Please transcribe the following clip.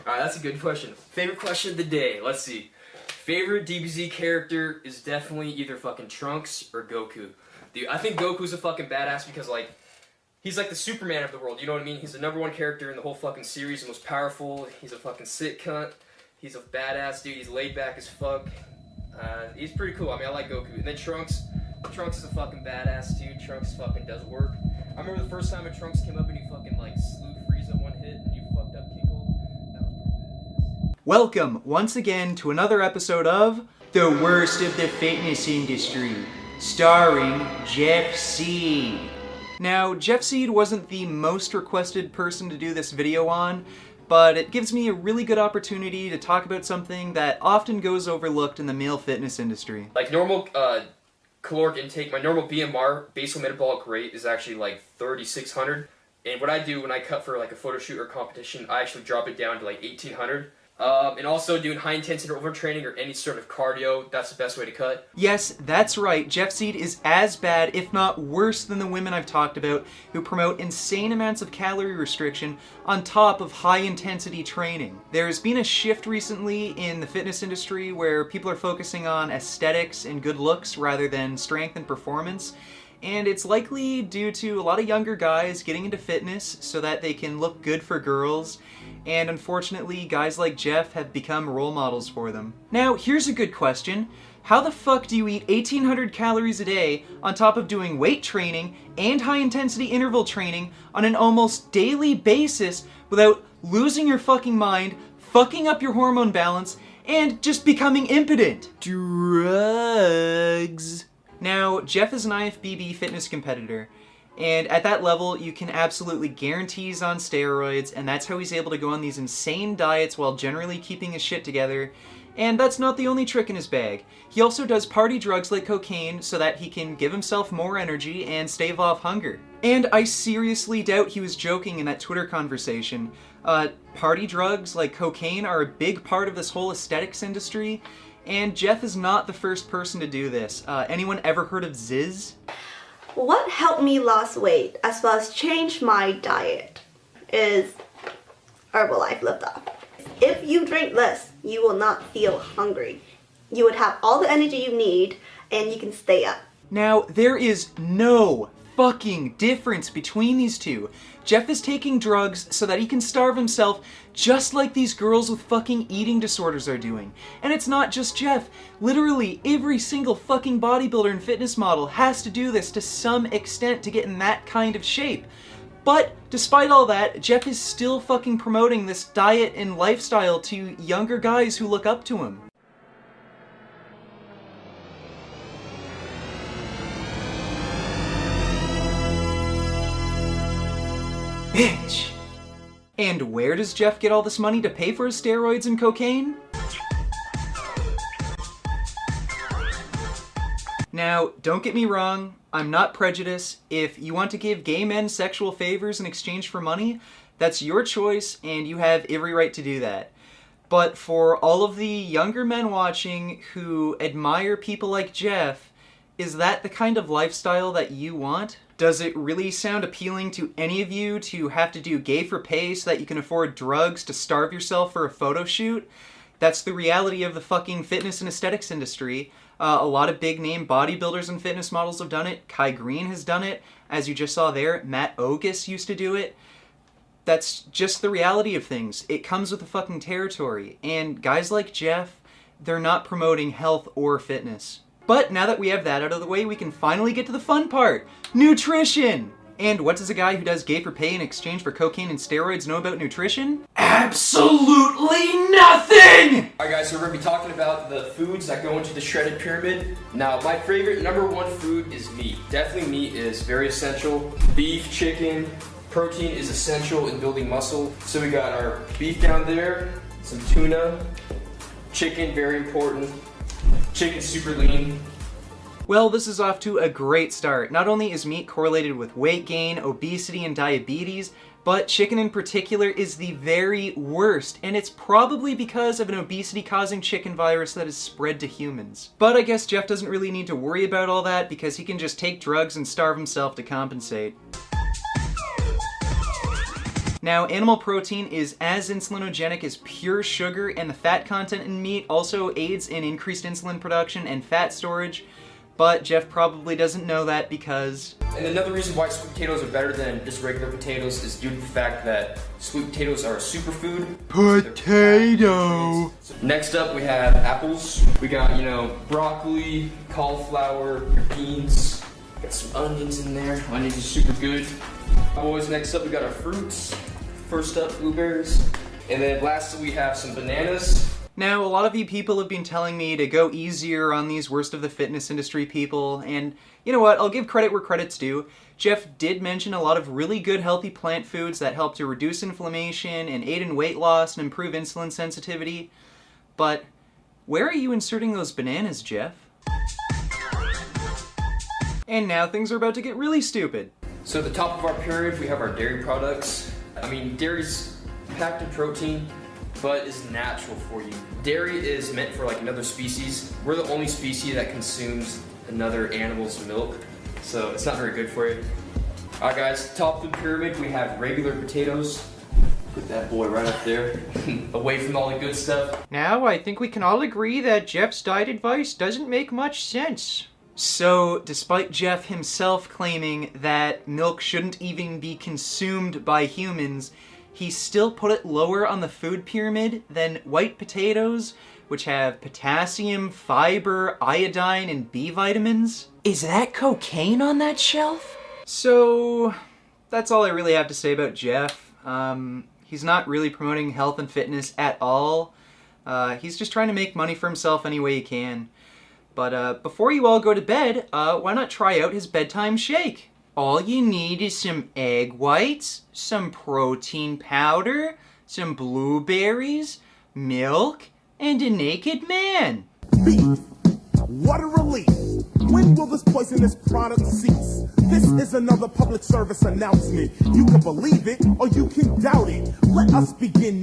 Alright, that's a good question. Favorite question of the day. Let's see. Favorite DBZ character is definitely either fucking Trunks or Goku. Dude, I think Goku's a fucking badass because, like, he's like the Superman of the world, you know what I mean? He's the #1 character in the whole fucking series, the most powerful. He's a fucking sick cunt. He's a badass dude. He's laid back as fuck. He's pretty cool. I mean, I like Goku. And then Trunks is a fucking badass dude. Trunks fucking does work. I remember the first time a Trunks came up and he fucking, like, slew Frieza one hit and you fucked up Kinkle. That was pretty badass. Welcome once again to another episode of The Worst of the Fitness Industry, starring Jeff Seid. Now, Jeff Seid wasn't the most requested person to do this video on, but it gives me a really good opportunity to talk about something that often goes overlooked in the male fitness industry. Like normal caloric intake, my normal BMR, basal metabolic rate, is actually like 3,600. And what I do when I cut for like a photo shoot or competition, I actually drop it down to like 1,800. And also doing high intensity overtraining or any sort of cardio, that's the best way to cut. Yes, that's right. Jeff Seid is as bad, if not worse, than the women I've talked about who promote insane amounts of calorie restriction on top of high intensity training. There's been a shift recently in the fitness industry where people are focusing on aesthetics and good looks rather than strength and performance. And it's likely due to a lot of younger guys getting into fitness so that they can look good for girls, and unfortunately guys like Jeff have become role models for them. Now, here's a good question. How the fuck do you eat 1,800 calories a day on top of doing weight training and high intensity interval training on an almost daily basis without losing your fucking mind, fucking up your hormone balance, and just becoming impotent? Drugs. Now, Jeff is an IFBB fitness competitor, and at that level, you can absolutely guarantee he's on steroids, and that's how he's able to go on these insane diets while generally keeping his shit together. And that's not the only trick in his bag. He also does party drugs like cocaine so that he can give himself more energy and stave off hunger. And I seriously doubt he was joking in that Twitter conversation. Party drugs like cocaine are a big part of this whole aesthetics industry, and Jeff is not the first person to do this. Anyone ever heard of Ziz? What helped me lose weight as well as change my diet is Herbalife Lift Off. If you drink this, you will not feel hungry. You would have all the energy you need and you can stay up. Now, there is no fucking difference between these two. Jeff is taking drugs so that he can starve himself just like these girls with fucking eating disorders are doing. And it's not just Jeff. Literally every single fucking bodybuilder and fitness model has to do this to some extent to get in that kind of shape. But despite all that, Jeff is still fucking promoting this diet and lifestyle to younger guys who look up to him. Bitch! And where does Jeff get all this money to pay for his steroids and cocaine? Now, don't get me wrong, I'm not prejudiced. If you want to give gay men sexual favors in exchange for money, that's your choice and you have every right to do that. But for all of the younger men watching who admire people like Jeff, is that the kind of lifestyle that you want? Does it really sound appealing to any of you to have to do gay for pay so that you can afford drugs to starve yourself for a photo shoot? That's the reality of the fucking fitness and aesthetics industry. A lot of big name bodybuilders and fitness models have done it. Kai Green has done it. As you just saw there, Matt Ogus used to do it. That's just the reality of things. It comes with the fucking territory. And guys like Jeff, they're not promoting health or fitness. But now that we have that out of the way, we can finally get to the fun part. Nutrition! And what does a guy who does gay for pay in exchange for cocaine and steroids know about nutrition? Absolutely nothing! Alright guys, so we're going to be talking about the foods that go into the shredded pyramid. Now, my favorite #1 food is meat. Definitely meat is very essential. Beef, chicken, protein is essential in building muscle. So we got our beef down there, some tuna, chicken, very important. Chicken's super lean. Well, this is off to a great start. Not only is meat correlated with weight gain, obesity, and diabetes, but chicken in particular is the very worst, and it's probably because of an obesity-causing chicken virus that is spread to humans. But I guess Jeff doesn't really need to worry about all that because he can just take drugs and starve himself to compensate. Now, animal protein is as insulinogenic as pure sugar, and the fat content in meat also aids in increased insulin production and fat storage, but Jeff probably doesn't know that because... And another reason why sweet potatoes are better than just regular potatoes is due to the fact that sweet potatoes are a superfood. Potato! Next up, we have apples. We got, broccoli, cauliflower, beans. Got some onions in there. Onions are super good. Boys, next up we got our fruits. First up, blueberries. And then lastly we have some bananas. Now, a lot of you people have been telling me to go easier on these worst of the fitness industry people, and you know what, I'll give credit where credit's due. Jeff did mention a lot of really good healthy plant foods that help to reduce inflammation and aid in weight loss and improve insulin sensitivity, but where are you inserting those bananas, Jeff? And now things are about to get really stupid. So at the top of our pyramid we have our dairy products. I mean, dairy's packed in protein, but is natural for you. Dairy is meant for like another species. We're the only species that consumes another animal's milk, so it's not very good for you. Alright guys, top of the pyramid we have regular potatoes. Put that boy right up there, away from all the good stuff. Now I think we can all agree that Jeff's diet advice doesn't make much sense. So, despite Jeff himself claiming that milk shouldn't even be consumed by humans, he still put it lower on the food pyramid than white potatoes, which have potassium, fiber, iodine, and B vitamins. Is that cocaine on that shelf? So, that's all I really have to say about Jeff. He's not really promoting health and fitness at all. He's just trying to make money for himself any way he can. But before you all go to bed, why not try out his bedtime shake? All you need is some egg whites, some protein powder, some blueberries, milk, and a naked man. Beef. What a relief. When will this poisonous product cease? This is another public service announcement. You can believe it or you can doubt it. Let us begin.